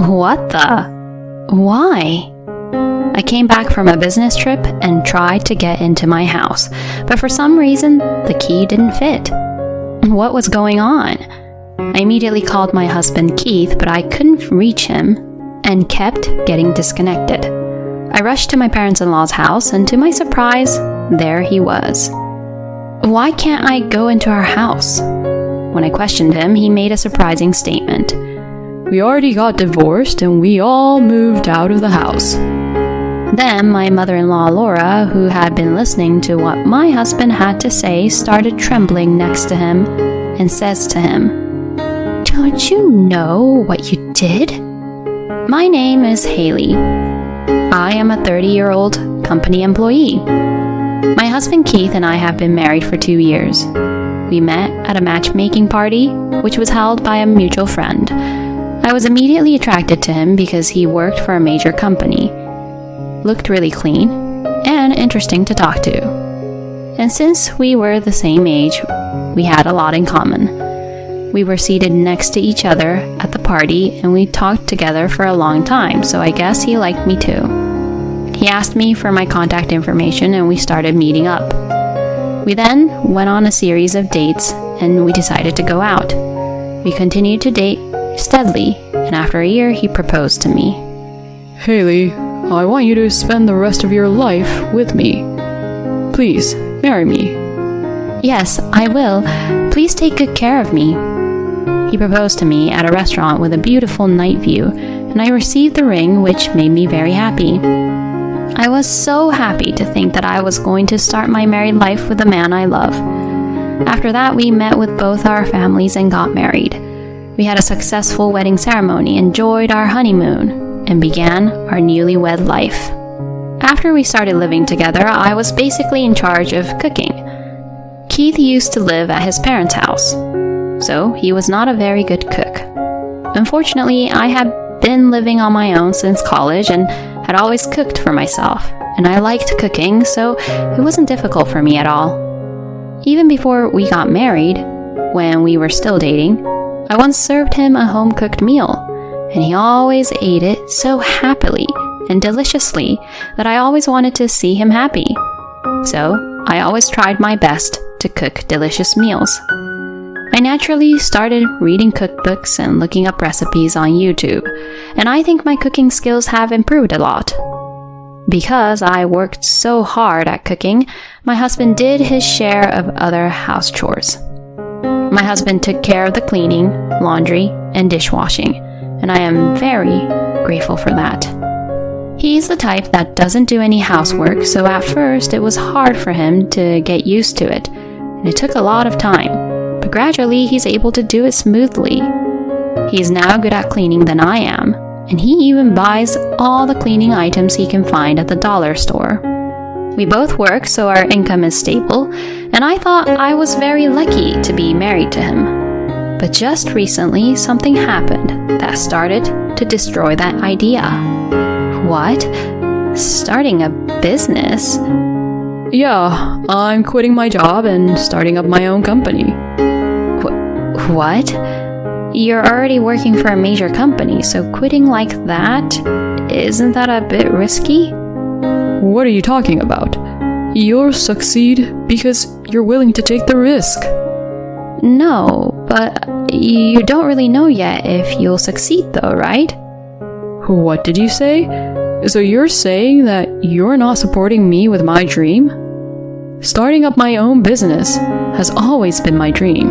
What the? Why? I came back from a business trip and tried to get into my house, but for some reason, the key didn't fit. What was going on? I immediately called my husband Keith, but I couldn't reach him and kept getting disconnected. I rushed to my parents-in-law's house, and to my surprise, there he was. Why can't I go into our house? When I questioned him, he made a surprising statement. We already got divorced and we all moved out of the house. Then my mother-in-law Laura, who had been listening to what my husband had to say, started trembling next to him and says to him, Don't you know what you did? My name is Haley. I am a 30-year-old company employee. My husband Keith and I have been married for 2 years. We met at a matchmaking party, which was held by a mutual friend. I was immediately attracted to him because he worked for a major company, looked really clean, and interesting to talk to. And since we were the same age, we had a lot in common. We were seated next to each other at the party, and we talked together for a long time, so I guess he liked me too. He asked me for my contact information, and we started meeting up. We then went on a series of dates, and we decided to go out. We continued to date steadily, and after a year, he proposed to me. Haley, I want you to spend the rest of your life with me. Please, marry me. Yes, I will. Please take good care of me. He proposed to me at a restaurant with a beautiful night view, and I received the ring, which made me very happy. I was so happy to think that I was going to start my married life with the man I love. After that, we met with both our families and got married. We had a successful wedding ceremony, enjoyed our honeymoon, and began our newlywed life. After we started living together, I was basically in charge of cooking. Keith used to live at his parents' house, so he was not a very good cook. Unfortunately, I had been living on my own since college and had always cooked for myself, and I liked cooking, so it wasn't difficult for me at all. Even before we got married, when we were still dating, I once served him a home-cooked meal, and he always ate it so happily and deliciously that I always wanted to see him happy. So I always tried my best to cook delicious meals. I naturally started reading cookbooks and looking up recipes on YouTube, and I think my cooking skills have improved a lot. Because I worked so hard at cooking, my husband did his share of other house chores. My husband took care of the cleaning, laundry, and dishwashing, and I am very grateful for that. He's the type that doesn't do any housework, so at first it was hard for him to get used to it, and it took a lot of time, but gradually he's able to do it smoothly. He's now good at cleaning than I am, and he even buys all the cleaning items he can find at the dollar store. We both work, so our income is stable, and I thought I was very lucky to be married to him. But just recently, something happened that started to destroy that idea. What? Starting a business? Yeah, I'm quitting my job and starting up my own company. What? You're already working for a major company, so quitting like that, isn't that a bit risky? What are you talking about? You'll succeed because you're willing to take the risk. No, but you don't really know yet if you'll succeed though, right? What did you say? So you're saying that you're not supporting me with my dream? Starting up my own business has always been my dream.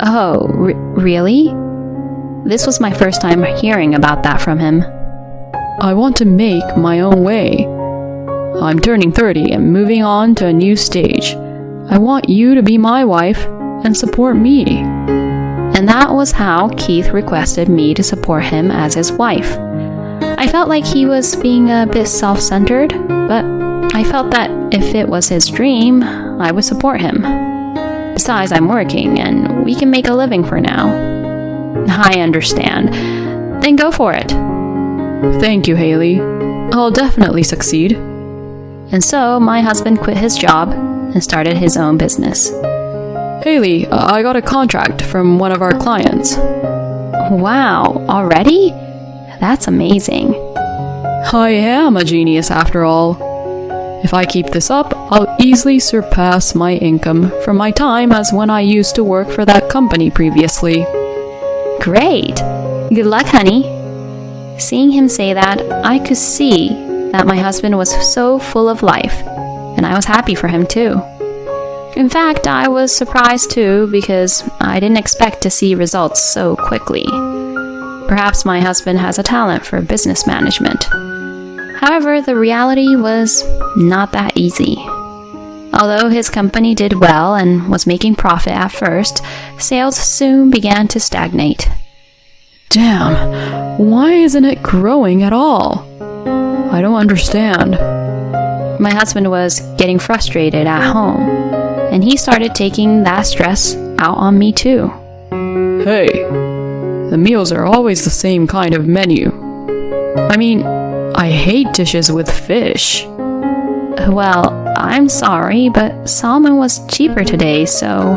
Oh, really? This was my first time hearing about that from him. I want to make my own way. I'm turning 30 and moving on to a new stage. I want you to be my wife and support me. And that was how Keith requested me to support him as his wife. I felt like he was being a bit self-centered, but I felt that if it was his dream, I would support him. Besides, I'm working, and we can make a living for now. I understand. Then go for it. Thank you, Haley. I'll definitely succeed. And so, my husband quit his job and started his own business. Haley, I got a contract from one of our clients. Wow, already? That's amazing. I am a genius after all. If I keep this up, I'll easily surpass my income from my time as when I used to work for that company previously. Great. Good luck, honey. Seeing him say that, I could see that my husband was so full of life, and I was happy for him too. In fact, I was surprised too because I didn't expect to see results so quickly. Perhaps my husband has a talent for business management. However, the reality was not that easy. Although his company did well and was making profit at first, sales soon began to stagnate. Damn, why isn't it growing at all? I don't understand. My husband was getting frustrated at home, and he started taking that stress out on me too. Hey, the meals are always the same kind of menu. I mean, I hate dishes with fish. Well, I'm sorry, but salmon was cheaper today, so...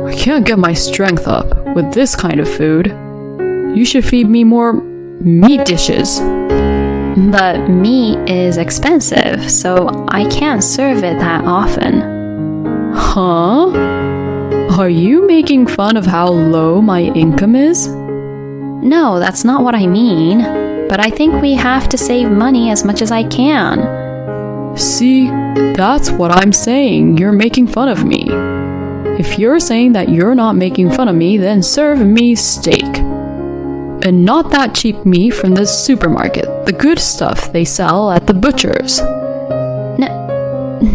I can't get my strength up with this kind of food. You should feed me more meat dishes. But meat is expensive, so I can't serve it that often. Huh? Are you making fun of how low my income is? No, that's not what I mean. But I think we have to save money as much as I can. See, that's what I'm saying. You're making fun of me. If you're saying that you're not making fun of me, then serve me steak. And not that cheap meat from the supermarket, the good stuff they sell at the butcher's.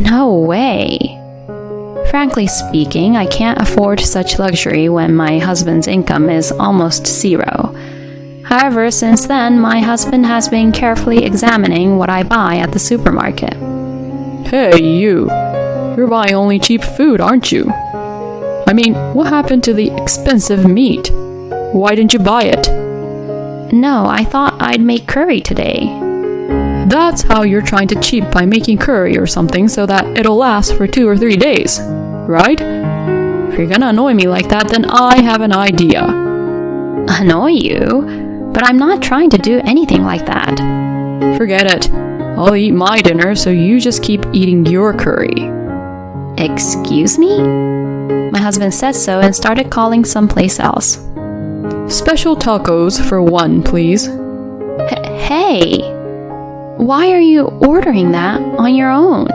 No way. Frankly speaking, I can't afford such luxury when my husband's income is almost zero. However, since then, my husband has been carefully examining what I buy at the supermarket. Hey, you. You're buying only cheap food, aren't you? I mean, what happened to the expensive meat? Why didn't you buy it? No, I thought I'd make curry today. That's how you're trying to cheat by making curry or something so that it'll last for 2 or 3 days, right? If you're gonna annoy me like that, then I have an idea. Annoy you? But I'm not trying to do anything like that. Forget it. I'll eat my dinner, so you just keep eating your curry. Excuse me? My husband said so and started calling someplace else. Special tacos for 1, please. Hey! Why are you ordering that on your own?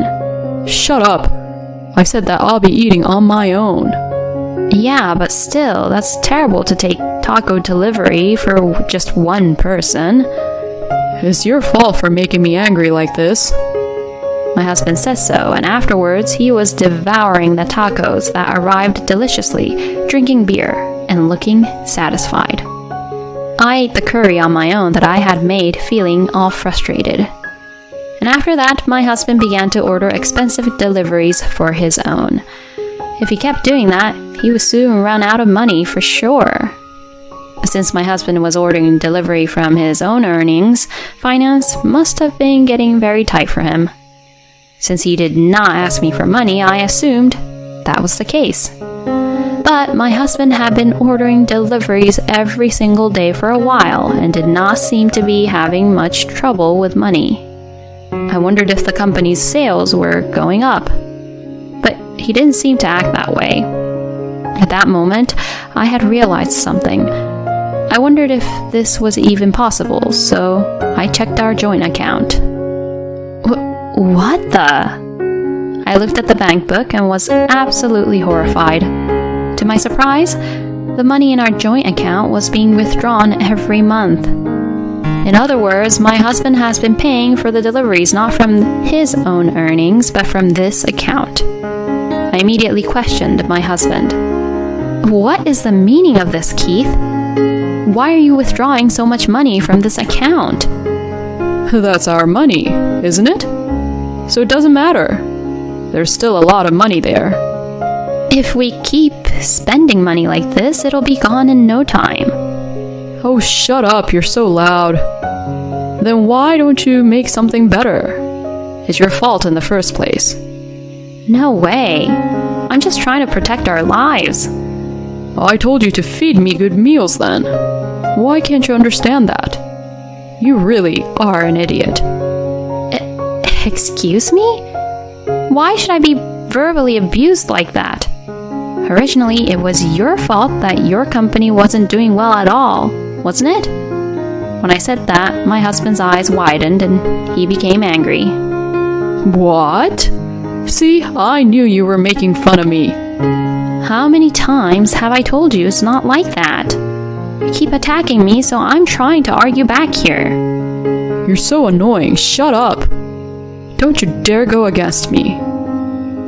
Shut up. I said that I'll be eating on my own. Yeah, but still, that's terrible to take taco delivery for just one person. It's your fault for making me angry like this. My husband says so, and afterwards he was devouring the tacos that arrived deliciously, drinking beer, and looking satisfied. I ate the curry on my own that I had made, feeling all frustrated. And after that, my husband began to order expensive deliveries for his own. If he kept doing that, he would soon run out of money for sure. Since my husband was ordering delivery from his own earnings, finance must have been getting very tight for him. Since he did not ask me for money, I assumed that was the case. But my husband had been ordering deliveries every single day for a while and did not seem to be having much trouble with money. I wondered if the company's sales were going up. But he didn't seem to act that way. At that moment, I had realized something. I wondered if this was even possible, so I checked our joint account. What the? I looked at the bank book and was absolutely horrified. To my surprise, the money in our joint account was being withdrawn every month. In other words, my husband has been paying for the deliveries not from his own earnings, but from this account. I immediately questioned my husband. What is the meaning of this, Keith? Why are you withdrawing so much money from this account? That's our money, isn't it? So it doesn't matter. There's still a lot of money there. If we keep spending money like this, it'll be gone in no time. Oh, shut up, you're so loud. Then why don't you make something better? It's your fault in the first place. No way. I'm just trying to protect our lives. I told you to feed me good meals then. Why can't you understand that? You really are an idiot. Excuse me? Why should I be verbally abused like that? Originally, it was your fault that your company wasn't doing well at all, wasn't it? When I said that, my husband's eyes widened and he became angry. What? See, I knew you were making fun of me. How many times have I told you it's not like that? You keep attacking me, so I'm trying to argue back here. You're so annoying. Shut up. Don't you dare go against me.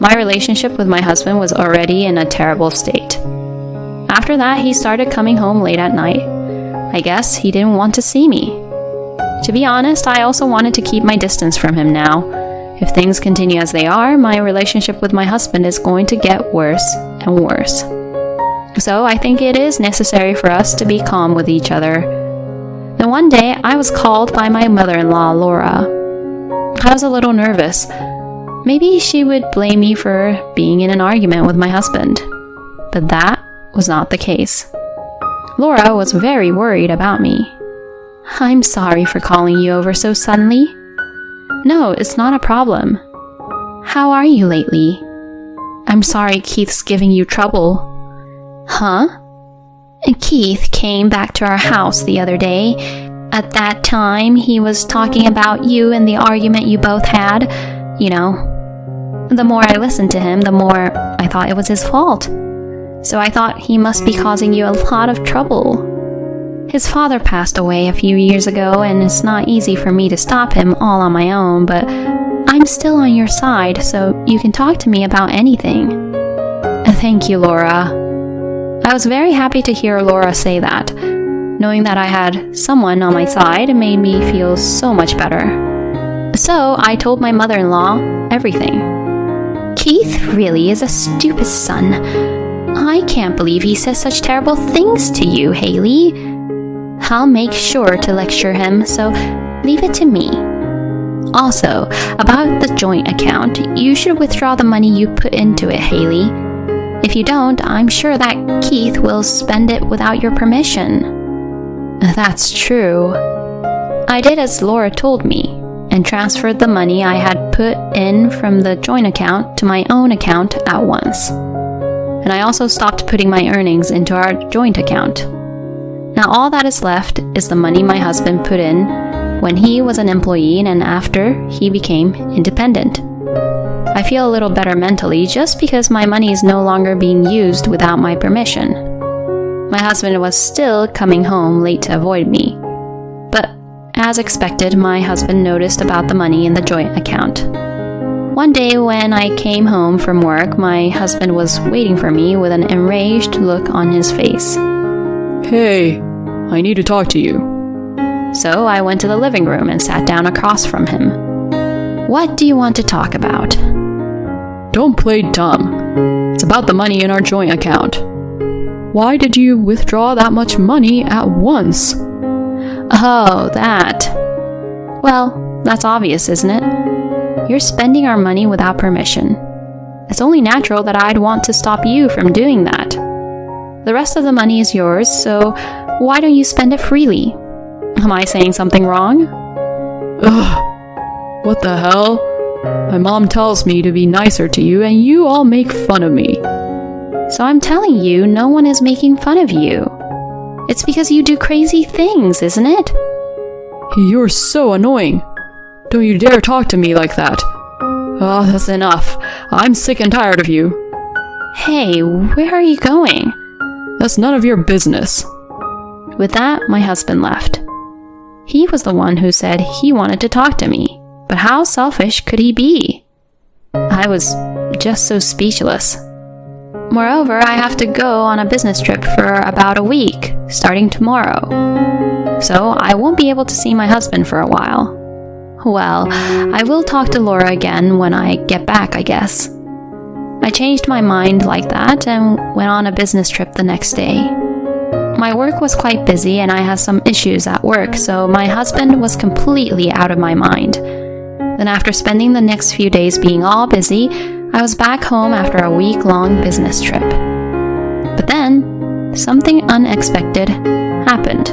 My relationship with my husband was already in a terrible state. After that, he started coming home late at night. I guess he didn't want to see me. To be honest, I also wanted to keep my distance from him now. If things continue as they are, my relationship with my husband is going to get worse and worse. So I think it is necessary for us to be calm with each other. Then one day, I was called by my mother-in-law, Laura. I was a little nervous. Maybe she would blame me for being in an argument with my husband. But that was not the case. Laura was very worried about me. I'm sorry for calling you over so suddenly. No, it's not a problem. How are you lately? I'm sorry Keith's giving you trouble. Huh? Keith came back to our house the other day. At that time, he was talking about you and the argument you both had. You know, the more I listened to him, the more I thought it was his fault. So I thought he must be causing you a lot of trouble. His father passed away a few years ago, and it's not easy for me to stop him all on my own, but I'm still on your side, so you can talk to me about anything. Thank you, Laura. I was very happy to hear Laura say that. Knowing that I had someone on my side made me feel so much better. So I told my mother-in-law everything. Keith really is a stupid son. I can't believe he says such terrible things to you, Haley. I'll make sure to lecture him, so leave it to me. Also, about the joint account, you should withdraw the money you put into it, Haley. If you don't, I'm sure that Keith will spend it without your permission. That's true. I did as Laura told me, and transferred the money I had put in from the joint account to my own account at once. And I also stopped putting my earnings into our joint account. Now all that is left is the money my husband put in when he was an employee and after he became independent. I feel a little better mentally just because my money is no longer being used without my permission. My husband was still coming home late to avoid me. But as expected, my husband noticed about the money in the joint account. One day when I came home from work, my husband was waiting for me with an enraged look on his face. Hey, I need to talk to you. So I went to the living room and sat down across from him. What do you want to talk about? Don't play dumb. It's about the money in our joint account. Why did you withdraw that much money at once? Oh, that. Well, that's obvious, isn't it? You're spending our money without permission. It's only natural that I'd want to stop you from doing that. The rest of the money is yours, so why don't you spend it freely? Am I saying something wrong? Ugh, what the hell? My mom tells me to be nicer to you, and you all make fun of me. So I'm telling you, no one is making fun of you. It's because you do crazy things, isn't it? You're so annoying. Don't you dare talk to me like that. Oh, that's enough. I'm sick and tired of you. Hey, where are you going? That's none of your business. With that, my husband left. He was the one who said he wanted to talk to me, but how selfish could he be? I was just so speechless. Moreover, I have to go on a business trip for about a week, starting tomorrow. So I won't be able to see my husband for a while. Well, I will talk to Laura again when I get back, I guess. I changed my mind like that and went on a business trip the next day. My work was quite busy and I had some issues at work, so my husband was completely out of my mind. Then after spending the next few days being all busy, I was back home after a week-long business trip. But then, something unexpected happened.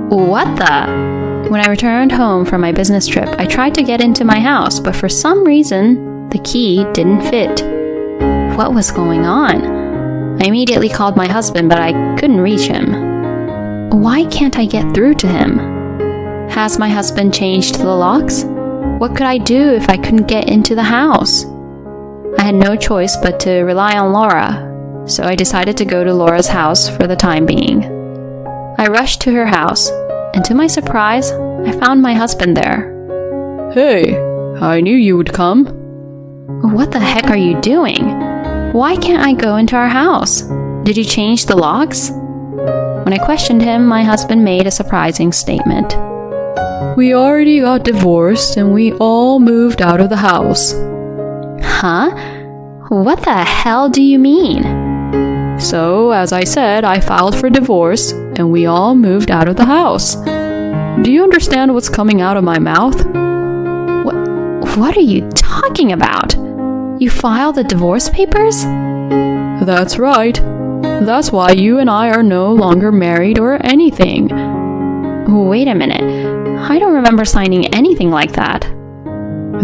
What the? When I returned home from my business trip, I tried to get into my house, but for some reason, the key didn't fit. What was going on? I immediately called my husband, but I couldn't reach him. Why can't I get through to him? Has my husband changed the locks? What could I do if I couldn't get into the house? I had no choice but to rely on Laura, so I decided to go to Laura's house for the time being. I rushed to her house, and to my surprise, I found my husband there. Hey, I knew you would come. What the heck are you doing? Why can't I go into our house? Did you change the locks? When I questioned him, my husband made a surprising statement. We already got divorced and we all moved out of the house. Huh? What the hell do you mean? So, as I said, I filed for divorce and we all moved out of the house. Do you understand what's coming out of my mouth? What are you talking about? You filed the divorce papers? That's right. That's why you and I are no longer married or anything. Wait a minute. I don't remember signing anything like that.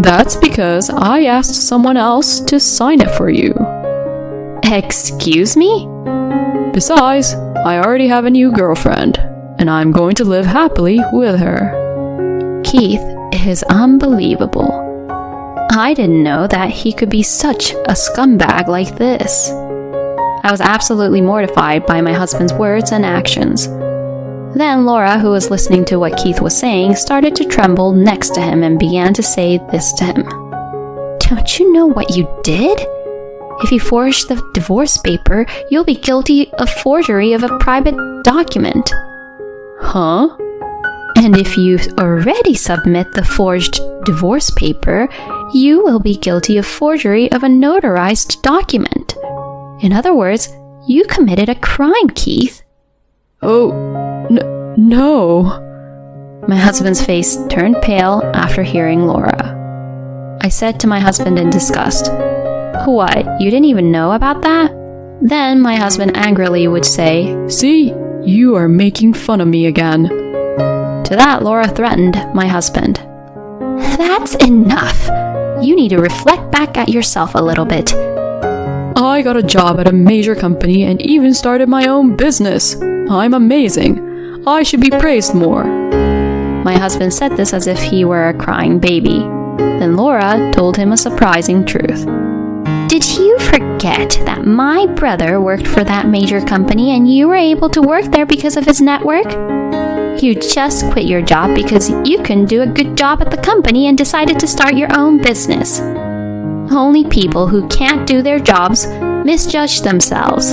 That's because I asked someone else to sign it for you. Excuse me? Besides, I already have a new girlfriend, and I'm going to live happily with her. Keith is unbelievable. I didn't know that he could be such a scumbag like this. I was absolutely mortified by my husband's words and actions. Then Laura, who was listening to what Keith was saying, started to tremble next to him and began to say this to him. Don't you know what you did? If you forged the divorce paper, you'll be guilty of forgery of a private document. Huh? And if you already submit the forged divorce paper, you will be guilty of forgery of a notarized document. In other words, you committed a crime, Keith. Oh, no. My husband's face turned pale after hearing Laura. I said to my husband in disgust, What, you didn't even know about that? Then my husband angrily would say, See, you are making fun of me again. To that, Laura threatened my husband. That's enough. You need to reflect back at yourself a little bit. I got a job at a major company and even started my own business. I'm amazing. I should be praised more. My husband said this as if he were a crying baby. Then Laura told him a surprising truth. Did you forget that my brother worked for that major company and you were able to work there because of his network? You just quit your job because you couldn't do a good job at the company and decided to start your own business. Only people who can't do their jobs misjudge themselves.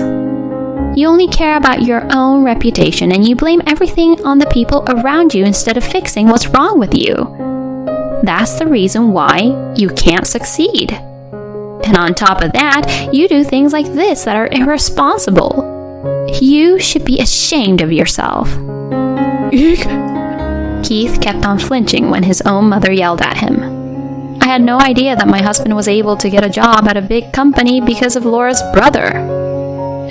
You only care about your own reputation and you blame everything on the people around you instead of fixing what's wrong with you. That's the reason why you can't succeed. And on top of that, you do things like this that are irresponsible. You should be ashamed of yourself. Eek. Keith kept on flinching when his own mother yelled at him. I had no idea that my husband was able to get a job at a big company because of Laura's brother.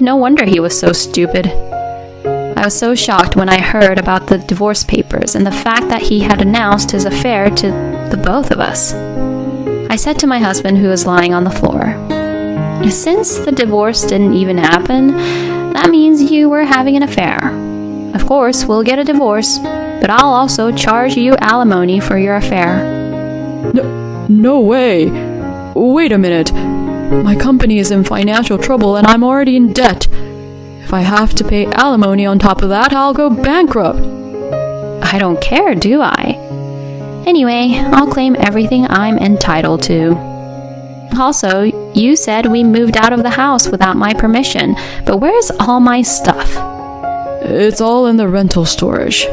No wonder he was so stupid. I was so shocked when I heard about the divorce papers and the fact that he had announced his affair to the both of us. I said to my husband, who was lying on the floor, Since the divorce didn't even happen, that means you were having an affair. Of course, we'll get a divorce, but I'll also charge you alimony for your affair. No way. Wait a minute. My company is in financial trouble and I'm already in debt. If I have to pay alimony on top of that, I'll go bankrupt. I don't care, do I? Anyway, I'll claim everything I'm entitled to. Also, you said we moved out of the house without my permission, but where's all my stuff? It's all in the rental storage.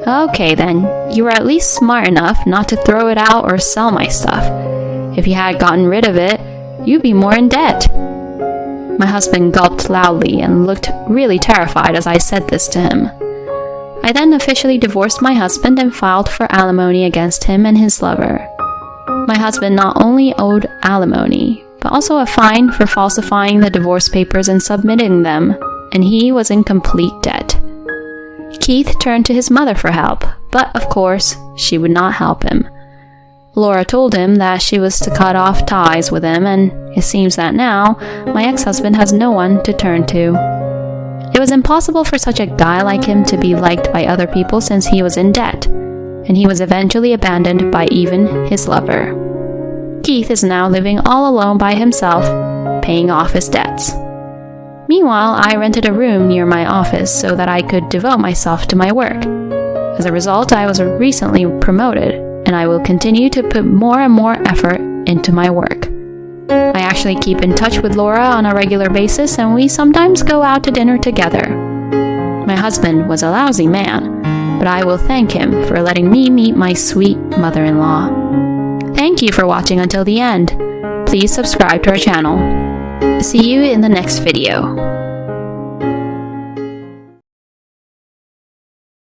Okay then, you were at least smart enough not to throw it out or sell my stuff. If you had gotten rid of it, you'd be more in debt. My husband gulped loudly and looked really terrified as I said this to him. I then officially divorced my husband and filed for alimony against him and his lover. My husband not only owed alimony, but also a fine for falsifying the divorce papers and submitting them, and he was in complete debt. Keith turned to his mother for help, but of course, she would not help him. Laura told him that she was to cut off ties with him, and it seems that now my ex-husband has no one to turn to. It was impossible for such a guy like him to be liked by other people since he was in debt, and he was eventually abandoned by even his lover. Keith is now living all alone by himself, paying off his debts. Meanwhile, I rented a room near my office so that I could devote myself to my work. As a result, I was recently promoted, and I will continue to put more and more effort into my work. I actually keep in touch with Laura on a regular basis, and we sometimes go out to dinner together. My husband was a lousy man, but I will thank him for letting me meet my sweet mother-in-law. Thank you for watching until the end. Please subscribe to our channel. See you in the next video.